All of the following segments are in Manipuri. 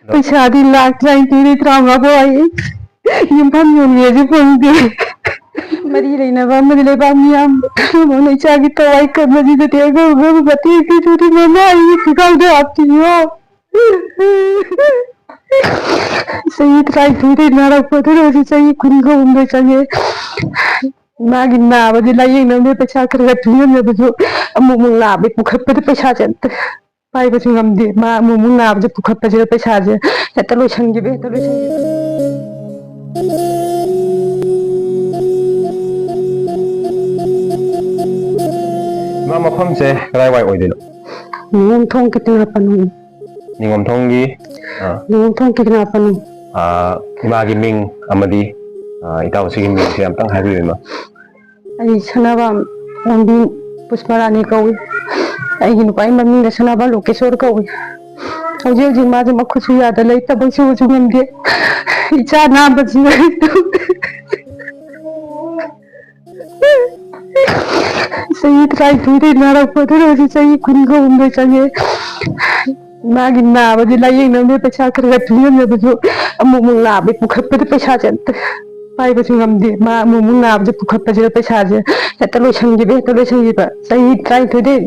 पैसादी लाख जाइए त्रांगा बोई युम्फम युनियज फंगे मरी लेना मरी ले मियाम मोने चागी तवाई करना जी तो तेरे को बती की चोरी मना आई किकाल दे आती हो सही ट्राई थोड़ी नारा पड़े रोज़ सही खुद को उम्र चाहिए मागी ना बजे लाये ना मैं पैसा कर रखती हूँ मैं बजो अमुक ना बे पुखत पे पैसा चलते पाई बच्चों हम दे माँ मुंह ना बजे पुखत पे जो पैसा जे तलो संगी बे तलो मा मफम से कदाई वाई ओइदिनो नियम थोंग कितना पनु निगम थोंगी नियम थोंग कितना पनु इमागी मिंग अमदी इताव सिगी मिंग से अमतंग हाइबी बेमा आई सनाबा ओंदी पुष्परानी कौई आई नुपाई मम्मी सनाबा लोकेश्वर कौई हौजे हौजे माजे मखुसु याद लई तब सु ngam de इचा ना बजी सही ट्राई थोड़ी नारा पड़े रोज़ सही खुद को उम्र चाहिए मागी ना बजे लाये ना मैं पैसा कर रखती हूँ मैं बजो अमुक ना बे पुखत पे पैसा चलते पाई बच्चों हम दे माँ मुंह ना बजे पुखत पे जो पैसा जे तलो संगी बे सही ट्राई थोड़ी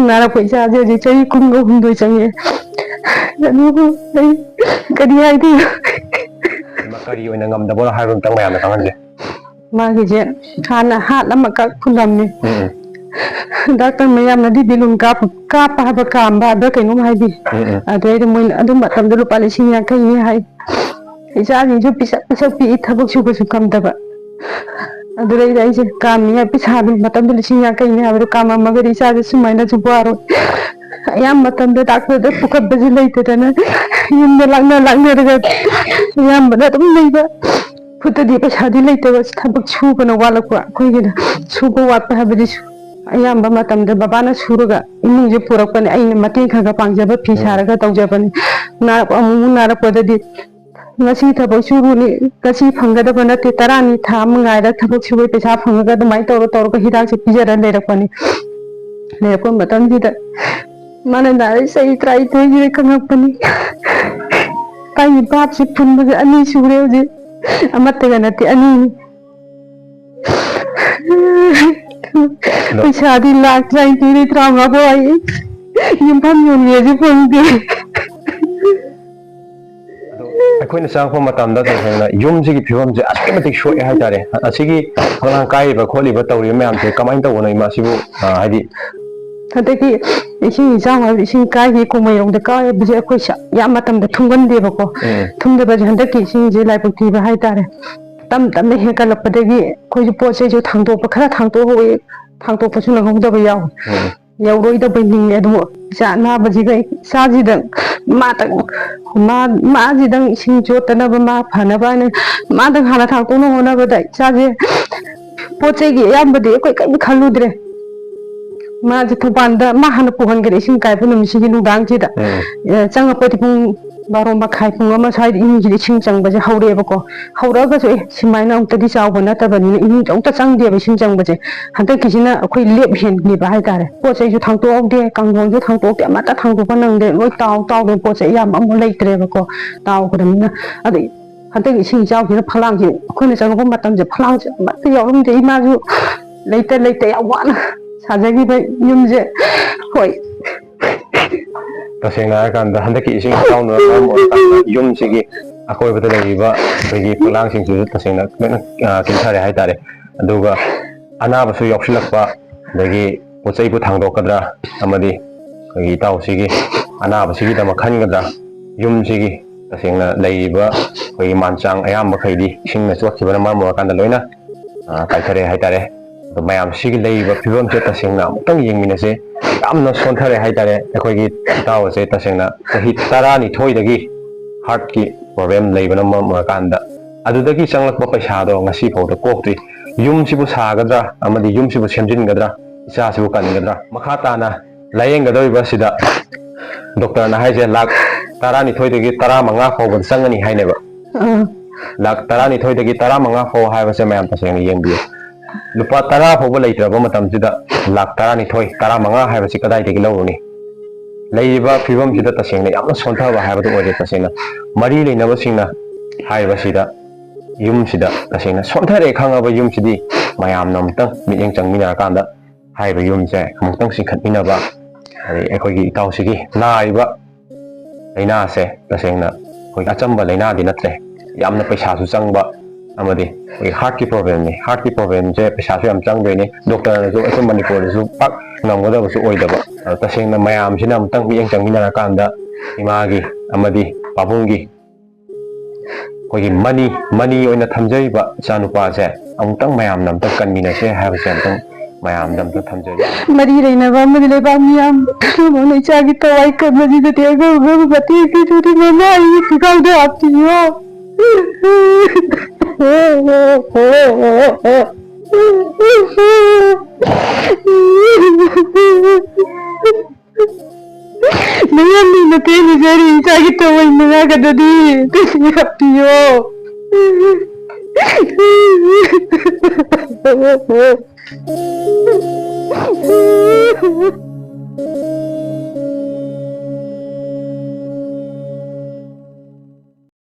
नारा पैसा जे जी सही खुद को उम्र चाहिए जनु को सही करिया थी मकरी ओइना ngam dabo haibam tang mayam na kangan je मागी जे खाना हाथ लम्मा का खुलमने डॉक्टर मैम नदी बिलुन का पाब काम बाद कहीं हाई अदे मोइन अदुम मतम दु लुपा लिसिंग याखै नि हाई इजानी जो पिसा पिसा पि थबक सुबसु कमदबा अदुरै राइजे काम नि पिसा बिल मतम दु लिसिंग याखै नि हाबरो काम मगरि इसा सुमाइना जुबारो याम मतम दु डॉक्टर दु पुकत बजि लैतेदना युम लांगना रगा याम बना तुम लैबा खुद पैसादी लेते थबक सूबन वालकवा अखोइगिना सूब वाटपा हाबदि अयाम्बा मतमदा बाबाना सूरगा इमुंजे पुरकपने आइना मतें खगा पांगजबा फी सारगा तौजबने नारप अमु नारपददि ngasi thabo suruni kasi phangada bana te tarani tham ngaida thabo subai pesa phangaga dumai toro ko hidak se pijara lerakpani lerakpa matam dida mana nai sai try thoi jire khangapani kai bap se phunba ani sure je amatega nati ani पैसादी lakh जाइए त्रांगा बोई युम्फम युनियज फंगे अखोइना चांगफो मतमदा तसेंगना युमसिगी फिवमसे असकेमतिक सोए हाइतारे असिगी फलां काइबा खोलिबा तौरि मैमसे कमाइन तौबनो इमासिबु हाइदि हदकी इसिंग जांगा इसिंग काइगे कुमैरोंदा काय बजे अखोइ या मतमदा थुंगनदेबको थुंगदबा हदकी इसिंग जे लाइपक्तिबा हाइतारे तम तम हेकलपदगी अखोइ पोचे जो थांदोप खरा थांदो होए थांदोपसु नंगौदबा याव यावरोइदबा निंगे दो जाना बजिगै साजिदं मातक माजिदं इसिंग जोतनबा मा फनबा ने मादं हाना थांदोनो होनबदा साजे पोचेगी यामबदि अखोइ कै खलुद्रे माजे थोबानदा मा हाना पुहनगरे इसिंग काइबु नमिसिगी नुदांजिदा चंगपति पुंग बारो मखाइ पुंग अमा साइड इमुंगी इसिंग चंगबजे हौरेबको हौरगसु सिमाइना उक्तदि चावबा नतबनि इमुंग चौता चंगदेबा इसिंग चंगबजे हदकिसिना अखोइ लेप हेननिबा हाइतारे पोचैसु थांतोऔदे कांगोंजु थांतोऔदे अमाता थांतोबा नंगदे लोइ ताव पोचै याम अमु लेइत्रेबको तावगदमना अदि हदक इसिंग चावगिना फलांगजि अखोइना चंगबा मतमजे फलांगजे अमाता यावरुमदे इमाजु लेइते यावाना साजगिबा युमजे होय तसेंगना कांदा हंदकी इसिंग ताउनो युमसिगी अकोइबदा लेइबा बगी फलांगसिंगसु तसेंगना किंथारे हाइतारे अदुगा अनाबसु यौसिलक्पा दगी पोचैबु थांदोकद्रा अमदि बगी ताउसिगी अनाबसिगी दम खनगद्रा युमसिगी तसेंगना लेइबा बगी मानचांग अयाम खैदि इसिंगना चोखिबना मामो कांदा लोइना काइथारे हाइतारे मैम सिगी लेइबा फिवम से तसेंगना अमुक्तंग यिंगमिनसे यामना सोंथारे हाइतारे अखोइगी तावसे तसेंगना चही 12 हार्ट की प्रॉब्लम लेबना मकांदा अदुदगी चंगलक्पा पैसादो ngasi फाउदा कोक्ट्री युमसिबु सागद्रा अमदि युमसिबु सेमजिनगद्रा इचासिबु कानगद्रा मखा ताना लायेंगदोइबा सिदा डॉक्टर ना हाइजे लाख 12 दगी 15 फाउबा चंगनी हाइनेबा लाख 12 दगी 15 फाउ हाइबसे मैम तसेंगना येंबियो लुपा 10 फाउबा लेइत्रबा मतमसिदा लाख 12 15 हाइबसे कदाइदगी लौरुनी ꯂꯩꯔꯤꯕ ꯐꯤꯕꯝꯁꯤꯗ ꯇꯁꯦꯡꯅ ꯌꯥꯝꯅ ꯁꯣꯟꯊꯕ ꯍꯥꯏꯕꯗꯨ ꯑꯣꯏꯔꯦ ꯇꯁꯦꯡꯅ ꯃꯔꯤ ꯂꯩꯅꯕꯁꯤꯡꯅ ꯍꯥꯏꯔꯤꯕꯁꯤꯗ ꯌꯨꯝꯁꯤꯗ ꯇꯁꯦꯡꯅ ꯁꯣꯟꯊꯔꯦ ꯈꯪꯉꯕ ꯌꯨꯝꯁꯤꯗꯤ ꯃꯌꯥꯝꯅ ꯑꯃꯨꯛꯇꯪ ꯃꯤꯠꯌꯦꯡ ꯆꯪꯃꯤꯟꯅꯔꯀꯥꯟꯗ ꯍꯥꯏꯔꯤꯕ ꯌꯨꯝꯁꯦ ꯑꯃꯨꯛꯇꯪ ꯆꯤꯡꯈꯠꯃꯤꯟꯅꯕ ꯑꯗꯩ ꯑꯩꯈꯣꯏꯒꯤ ꯏꯇꯥꯎꯁꯤꯒꯤ ꯅꯥꯔꯤꯕ ꯂꯥꯏꯅꯥꯁꯦ ꯇꯁꯦꯡꯅ ꯑꯩꯈꯣꯏꯒꯤ ꯑꯆꯝꯕ ꯂꯥꯏꯅꯥꯗꯤ ꯅꯠꯇ꯭ꯔꯦ ꯌꯥꯝꯅ ꯄꯩꯁꯥꯁꯨ ꯆꯪꯕ ꯑꯃꯗꯤ ꯑꯩꯈꯣꯏꯒꯤ ꯍꯥꯔꯠꯀꯤ ꯄ꯭ꯔꯣꯕ꯭ꯂꯦꯝꯅꯤ ꯍꯥꯔꯠꯀꯤ ꯄ꯭ꯔꯣꯕ꯭ꯂꯦꯝꯁꯦ ꯄꯩꯁꯥꯁꯨ ꯌꯥꯝ ꯆꯪꯗꯣꯏꯅꯤ ꯗꯣꯛꯇꯔꯅꯁꯨ ꯑꯩꯈꯣꯏ ꯃꯅꯤꯄꯨꯔꯗꯁꯨ ꯄꯥꯛ ꯉꯝꯒꯗꯕꯁꯨ ꯑꯣꯏꯗꯕ ꯑꯗꯣ ꯇꯁꯦꯡꯅ ꯃꯌꯥꯝꯁꯤꯅ ꯑꯃꯨꯛꯇꯪ ꯃꯤꯠꯌꯦꯡ ꯆꯪꯃꯤꯟꯅꯔꯀꯥꯟꯗ ꯏꯃꯥꯒꯤ ꯑꯃꯗꯤ ꯄꯥꯕꯨꯡꯒꯤ ꯑꯩꯈꯣꯏꯒꯤ ꯃꯅꯤ ꯑꯣꯏꯅ ꯊꯝꯖꯔꯤꯕ ꯏꯆꯥꯅꯨꯄꯥꯁꯦ ꯑꯃꯨꯛꯇꯪ ꯃꯌꯥꯝꯅ ꯑꯝꯇꯪ ꯀꯟꯃꯤꯟꯅꯁꯦ ꯍꯥꯏꯕꯁꯦ ꯑꯃꯨꯛꯇꯪ ꯃꯌꯥꯝꯗ ꯑꯝꯇꯪ ꯊꯝꯖꯔꯤ ꯃꯔꯤ ꯂꯩꯅꯕ ꯑꯃꯗꯤ ꯂꯩꯕꯥꯛ ꯃꯤꯌꯥꯝ ꯁꯨꯝꯕꯅ ꯏꯆꯥꯒꯤ ꯊꯋꯥꯏ ꯀꯟꯕꯁꯤꯗꯗꯤ ꯑꯉꯝ ꯃꯇꯦꯡꯒꯤꯗꯨꯗꯤ ꯃꯃꯥ ꯑꯩꯒꯤ ꯈꯨꯒꯥꯎꯗ ꯍꯥꯞꯄꯤꯌꯣ ꯃꯌꯥꯝꯅ ꯃꯇꯦꯡ ꯅꯤꯖꯔꯤ ꯏꯆꯥꯒꯤ ꯊꯋꯥꯏ ꯃꯉꯥꯒꯗꯗꯤ ꯍꯥꯞꯄꯤꯌꯣ